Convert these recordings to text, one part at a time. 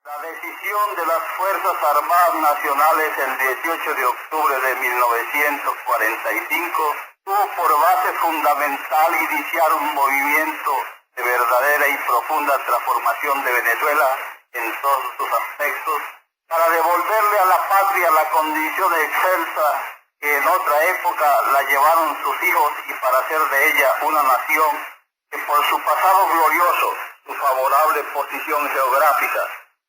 La decisión de las Fuerzas Armadas Nacionales el 18 de octubre de 1945 tuvo por base fundamental iniciar un movimiento de verdadera y profunda transformación de Venezuela en todos sus aspectos, para devolverle a la patria la condición excelsa que en otra época la llevaron sus hijos y para hacer de ella una nación que por su pasado glorioso, su favorable posición geográfica,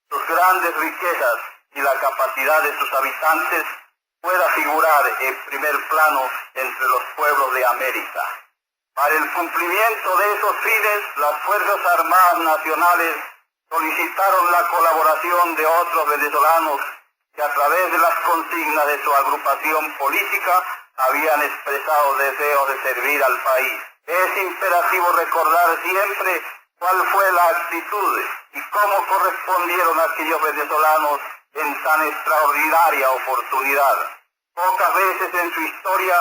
sus grandes riquezas y la capacidad de sus habitantes pueda figurar en primer plano entre los pueblos de América. Para el cumplimiento de esos fines, las Fuerzas Armadas Nacionales solicitaron la colaboración de otros venezolanos que a través de las consignas de su agrupación política habían expresado deseos de servir al país. Es imperativo recordar siempre cuál fue la actitud y cómo correspondieron aquellos venezolanos en tan extraordinaria oportunidad. Pocas veces en su historia,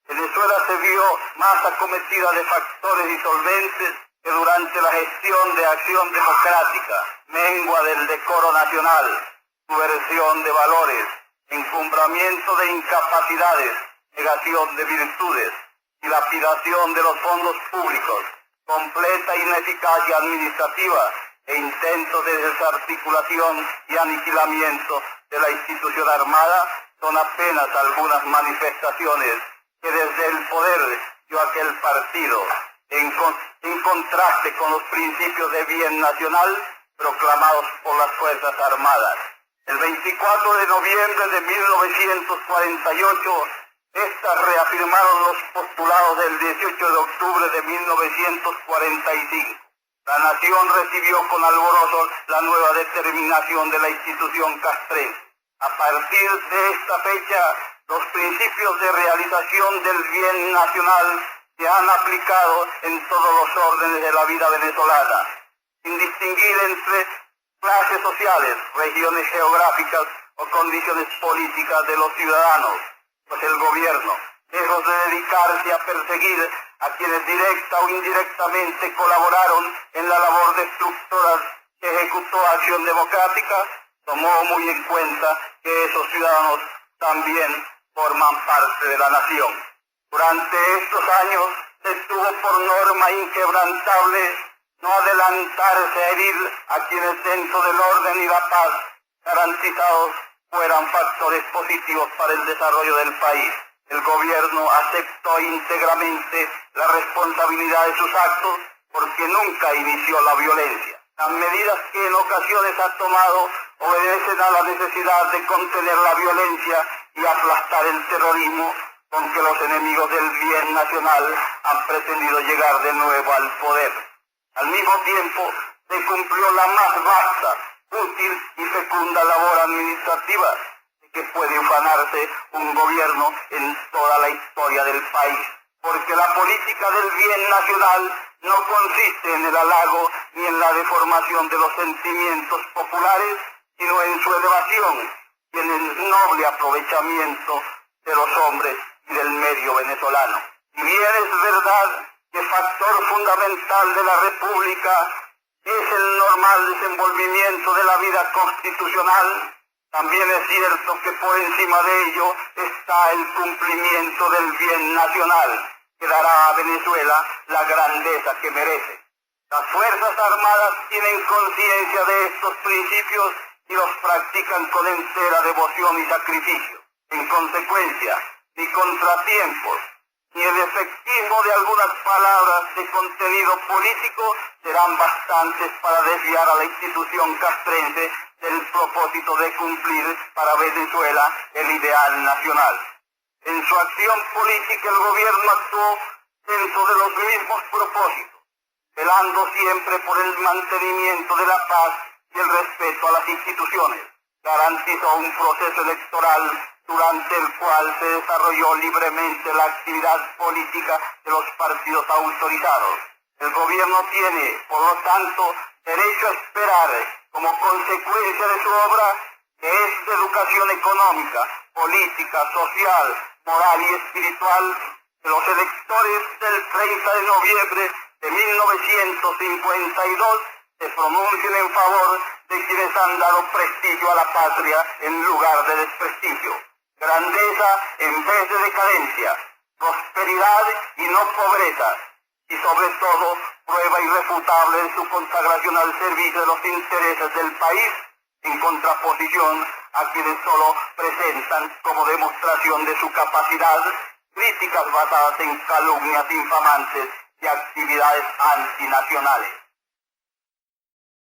Venezuela se vio más acometida de factores disolventes que durante la gestión de Acción Democrática, mengua del decoro nacional, subversión de valores, encumbramiento de incapacidades, negación de virtudes, dilapidación de los fondos públicos, completa ineficacia administrativa e intentos de desarticulación y aniquilamiento de la institución armada son apenas algunas manifestaciones que desde el poder dio aquel partido, en contraste con los principios de bien nacional proclamados por las Fuerzas Armadas. El 24 de noviembre de 1948, estas reafirmaron los postulados del 18 de octubre de 1945. La nación recibió con alborozo la nueva determinación de la institución castrense. A partir de esta fecha, los principios de realización del bien nacional se han aplicado en todos los órdenes de la vida venezolana, sin distinguir entre clases sociales, regiones geográficas o condiciones políticas de los ciudadanos, pues el gobierno, lejos de dedicarse a perseguir a quienes directa o indirectamente colaboraron en la labor destructora que ejecutó Acción Democrática, tomó muy en cuenta que esos ciudadanos también forman parte de la nación. Durante estos años se tuvo por norma inquebrantable no adelantarse a herir a quienes dentro del orden y la paz garantizados fueran factores positivos para el desarrollo del país. El gobierno aceptó íntegramente la responsabilidad de sus actos porque nunca inició la violencia. Las medidas que en ocasiones ha tomado obedecen a la necesidad de contener la violencia y aplastar el terrorismo con que los enemigos del bien nacional han pretendido llegar de nuevo al poder. Al mismo tiempo, se cumplió la más vasta, útil y fecunda labor administrativa de que puede ufanarse un gobierno en toda la historia del país. Porque la política del bien nacional no consiste en el halago ni en la deformación de los sentimientos populares, sino en su elevación y en el noble aprovechamiento de los hombres y del medio venezolano. Si bien es verdad que factor fundamental de la República es el normal desenvolvimiento de la vida constitucional, también es cierto que por encima de ello está el cumplimiento del bien nacional, que dará a Venezuela la grandeza que merece. Las Fuerzas Armadas tienen conciencia de estos principios y los practican con entera devoción y sacrificio. En consecuencia, ni contratiempos, ni el efectismo de algunas palabras de contenido político serán bastantes para desviar a la institución castrense del propósito de cumplir para Venezuela el ideal nacional. En su acción política el gobierno actuó dentro de los mismos propósitos, velando siempre por el mantenimiento de la paz y el respeto a las instituciones. Garantizó un proceso electoral durante el cual se desarrolló libremente la actividad política de los partidos autorizados. El gobierno tiene, por lo tanto, derecho a esperar, como consecuencia de su obra, que es de educación económica, política, social, moral y espiritual, que los electores del 30 de noviembre de 1952 se pronuncien en favor de quienes han dado prestigio a la patria en lugar de desprestigio, grandeza en vez de decadencia, prosperidad y no pobreza, y sobre todo prueba irrefutable de su consagración al servicio de los intereses del país, en contraposición a quienes solo presentan como demostración de su capacidad críticas basadas en calumnias infamantes y actividades antinacionales.